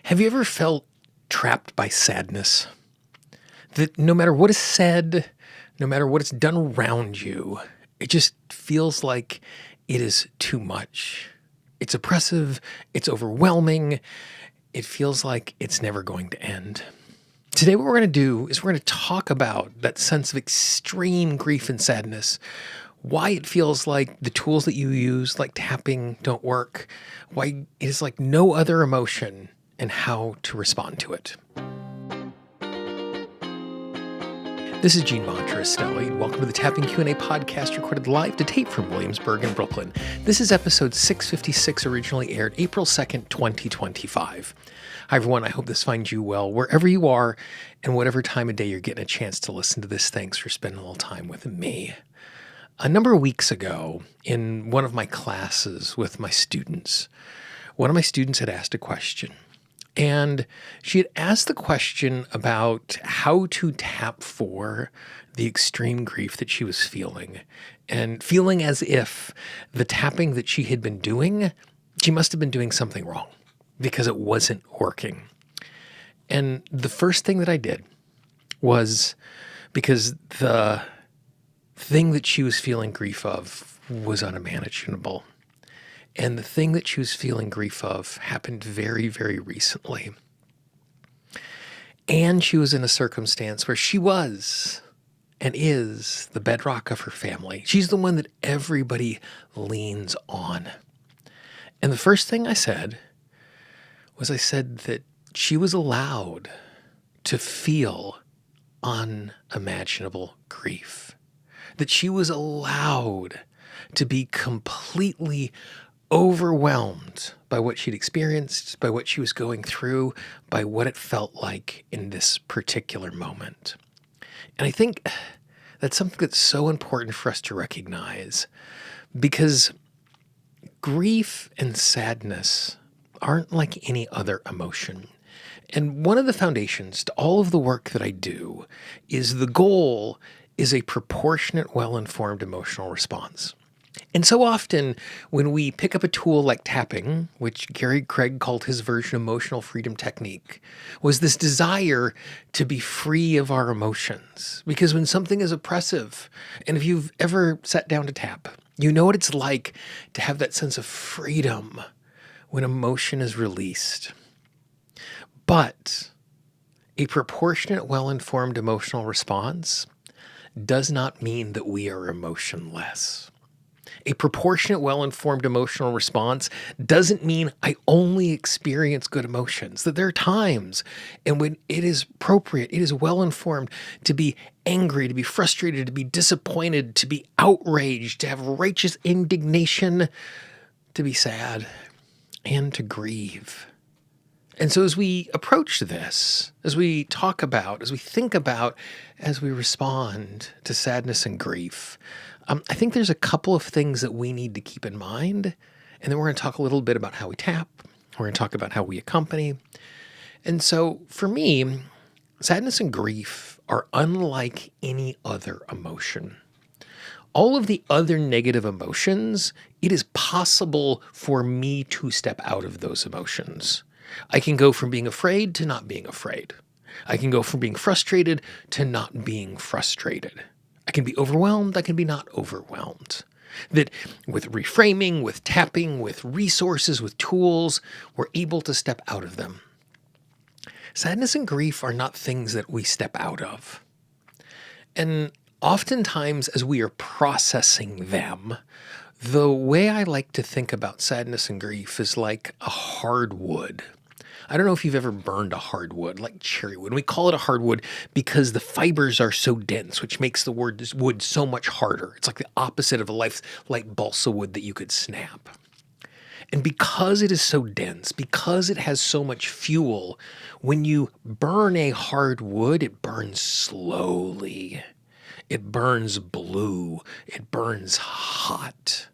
Have you ever felt trapped by sadness? That no matter what is said, no matter what is done around you, it just feels like it is too much. It's oppressive, it's overwhelming, it feels like it's never going to end. Today, what we're going to do is we're going to talk about that sense of extreme grief and sadness, why it feels like the tools that you use, like tapping, don't work, why it is like no other emotion, and how to respond to it. This is Monterastelli. Welcome to the Tapping Q&A podcast recorded live to tape from Williamsburg in Brooklyn. This is episode 656, originally aired April 2nd, 2025. Hi, everyone. I hope this finds you well wherever you are and whatever time of day you're getting a chance to listen to this. Thanks for spending a little time with me. A number of weeks ago, in one of my classes with my students, one of my students had asked a question. And she had asked the question about how to tap for the extreme grief that she was feeling, and feeling as if the tapping that she had been doing, she must have been doing something wrong because it wasn't working. And the first thing that I did was, because the thing that she was feeling grief of was unimaginable. And the thing that she was feeling grief of happened very, very recently. And she was in a circumstance where she was and is the bedrock of her family. She's the one that everybody leans on. And the first thing I said was that she was allowed to feel unimaginable grief. That she was allowed to be completely overwhelmed by what she'd experienced, by what she was going through, by what it felt like in this particular moment. And I think that's something that's so important for us to recognize, because grief and sadness aren't like any other emotion. And one of the foundations to all of the work that I do is the goal is a proportionate, well-informed emotional response. And so often when we pick up a tool like tapping, which Gary Craig called his version of emotional freedom technique, was this desire to be free of our emotions. Because when something is oppressive, and if you've ever sat down to tap, you know what it's like to have that sense of freedom when emotion is released. But a proportionate, well-informed emotional response does not mean that we are emotionless. A proportionate, well-informed emotional response doesn't mean I only experience good emotions. That there are times and when it is appropriate, it is well-informed to be angry, to be frustrated, to be disappointed, to be outraged, to have righteous indignation, to be sad, and to grieve. And so as we approach this, as we talk about, as we think about, as we respond to sadness and grief, I think there's a couple of things that we need to keep in mind. And then we're going to talk a little bit about how we tap. We're going to talk about how we accompany. And so for me, sadness and grief are unlike any other emotion. All of the other negative emotions, it is possible for me to step out of those emotions. I can go from being afraid to not being afraid. I can go from being frustrated to not being frustrated. I can be overwhelmed, I can be not overwhelmed. That with reframing, with tapping, with resources, with tools, we're able to step out of them. Sadness and grief are not things that we step out of. And oftentimes as we are processing them, the way I like to think about sadness and grief is like a hardwood. I don't know if you've ever burned a hardwood, like cherry wood. We call it a hardwood because the fibers are so dense, which makes the wood so much harder. It's like the opposite of a light balsa wood that you could snap. And because it is so dense, because it has so much fuel, when you burn a hardwood, it burns slowly. It burns blue. It burns hot.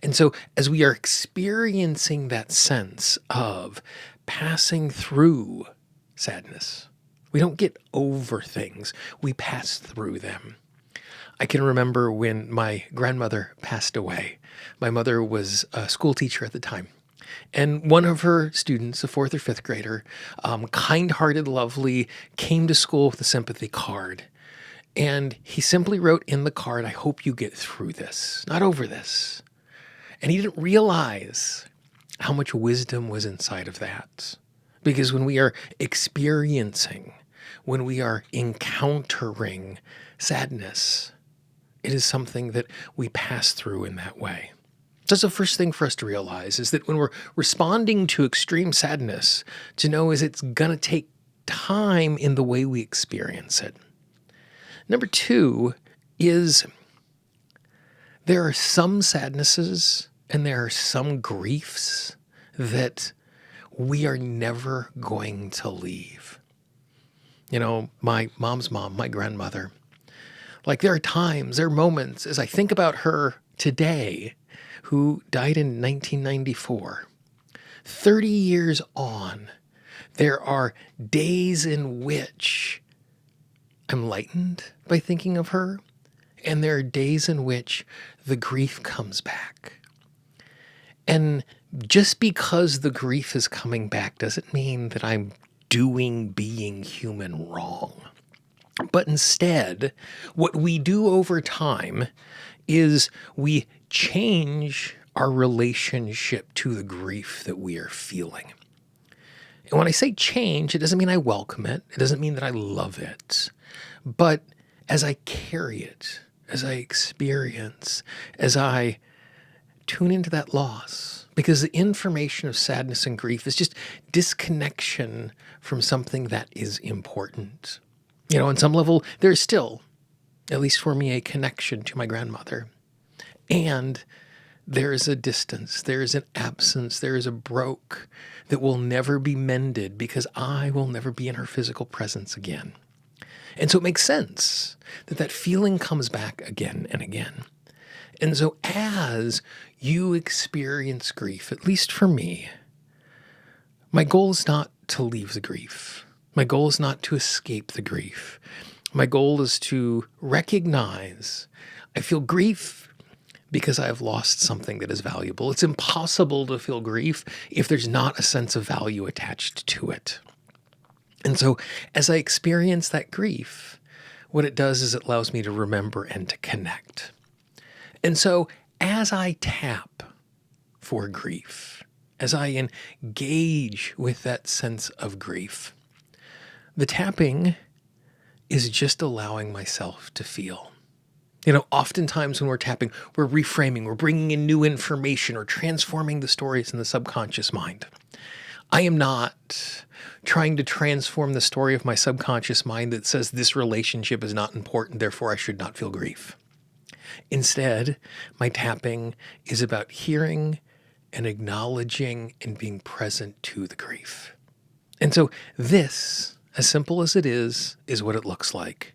And so as we are experiencing that sense of passing through sadness, we don't get over things, we pass through them. I can remember when my grandmother passed away. My mother was a school teacher at the time. And one of her students, a fourth or fifth grader, kind-hearted, lovely, came to school with a sympathy card. And he simply wrote in the card, "I hope you get through this, not over this." And he didn't realize how much wisdom was inside of that. Because when we are experiencing, when we are encountering sadness, it is something that we pass through in that way. That's the first thing for us to realize, is that when we're responding to extreme sadness, to know is it's going to take time in the way we experience it. Number two is there are some sadnesses and there are some griefs that we are never going to leave. You know, my mom's mom, my grandmother, like there are moments as I think about her today, who died in 1994, 30 years on, there are days in which I'm lightened by thinking of her, and there are days in which the grief comes back. And just because the grief is coming back doesn't mean that I'm being human wrong. But instead, what we do over time is we change our relationship to the grief that we are feeling. And when I say change, it doesn't mean I welcome it. It doesn't mean that I love it. But as I carry it, as I experience, as I tune into that loss, because the information of sadness and grief is just disconnection from something that is important. You know, on some level, there's still, at least for me, a connection to my grandmother. And there is a distance, there is an absence, there is a broke that will never be mended because I will never be in her physical presence again. And so it makes sense that that feeling comes back again and again. And so as you experience grief, at least for me, my goal is not to leave the grief. My goal is not to escape the grief. My goal is to recognize I feel grief because I have lost something that is valuable. It's impossible to feel grief if there's not a sense of value attached to it. And so as I experience that grief, what it does is it allows me to remember and to connect. And so as I tap for grief, as I engage with that sense of grief, the tapping is just allowing myself to feel. You know, oftentimes when we're tapping, we're reframing, we're bringing in new information or transforming the stories in the subconscious mind. I am not trying to transform the story of my subconscious mind that says this relationship is not important, therefore I should not feel grief. Instead, my tapping is about hearing and acknowledging and being present to the grief. And so this, as simple as it is what it looks like.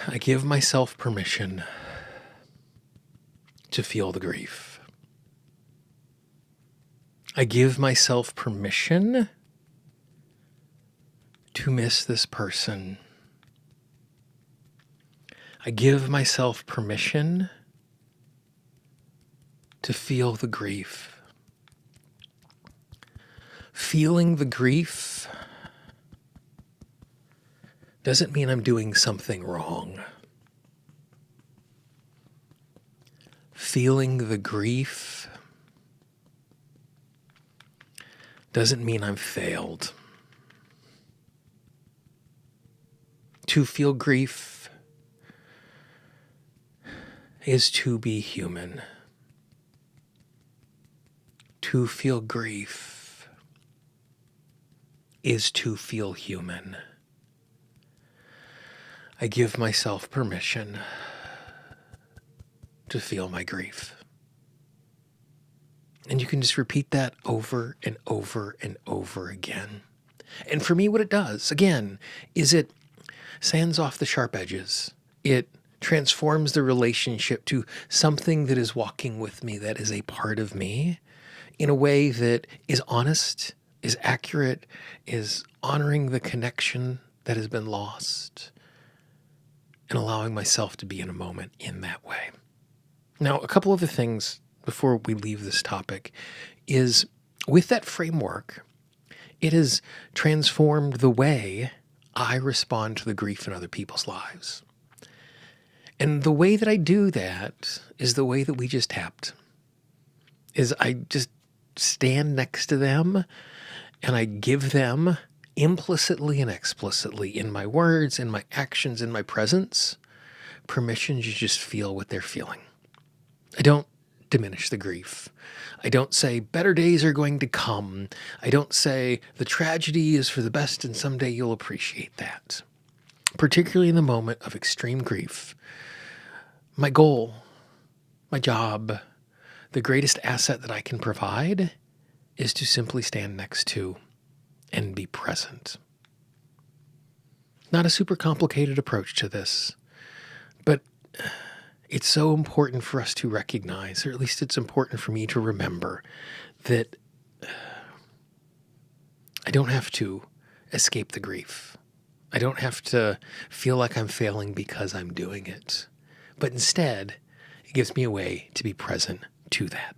I give myself permission to feel the grief. I give myself permission to miss this person. I give myself permission to feel the grief. Feeling the grief doesn't mean I'm doing something wrong. Feeling the grief doesn't mean I've failed. To feel grief is to be human. To feel grief is to feel human. I give myself permission to feel my grief. And you can just repeat that over and over and over again. And for me, what it does, again, is it sands off the sharp edges. It transforms the relationship to something that is walking with me, that is a part of me, in a way that is honest, is accurate, is honoring the connection that has been lost, and allowing myself to be in a moment in that way. Now, a couple of the things before we leave this topic is with that framework, it has transformed the way I respond to the grief in other people's lives. And the way that I do that is the way that we just tapped. Is I just stand next to them and I give them implicitly and explicitly in my words, in my actions, in my presence, permission to just feel what they're feeling. I don't diminish the grief. I don't say better days are going to come. I don't say the tragedy is for the best and someday you'll appreciate that. Particularly in the moment of extreme grief, my goal, my job, the greatest asset that I can provide is to simply stand next to and be present. Not a super complicated approach to this, but it's so important for us to recognize, or at least it's important for me to remember, that I don't have to escape the grief. I don't have to feel like I'm failing because I'm doing it. But instead, it gives me a way to be present to that.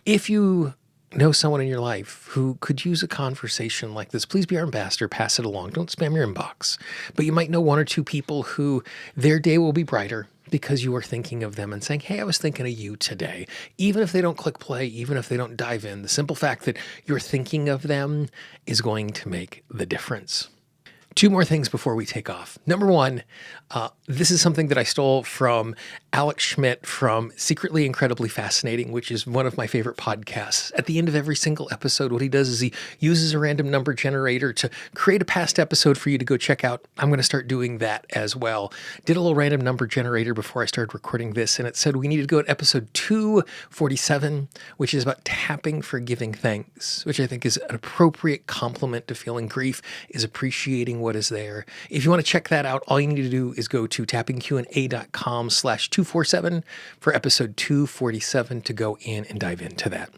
If you know someone in your life who could use a conversation like this, please be our ambassador, pass it along. Don't spam your inbox. But you might know one or two people who their day will be brighter because you are thinking of them and saying, hey, I was thinking of you today. Even if they don't click play, even if they don't dive in, the simple fact that you're thinking of them is going to make the difference. Two more things before we take off. Number one, this is something that I stole from Alex Schmidt from Secretly Incredibly Fascinating, which is one of my favorite podcasts. At the end of every single episode, what he does is he uses a random number generator to create a past episode for you to go check out. I'm going to start doing that as well. Did a little random number generator before I started recording this, and it said we need to go to episode 247, which is about tapping for giving thanks, which I think is an appropriate complement to feeling grief, is appreciating what is there. If you want to check that out, all you need to do is go to tappingqna.com/247 for episode 247 to go in and dive into that.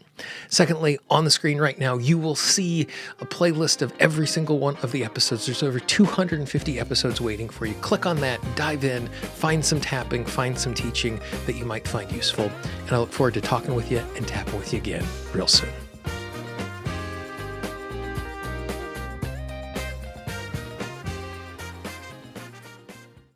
Secondly, on the screen right now, you will see a playlist of every single one of the episodes. There's over 250 episodes waiting for you. Click on that, dive in, find some tapping, find some teaching that you might find useful. And I look forward to talking with you and tapping with you again real soon.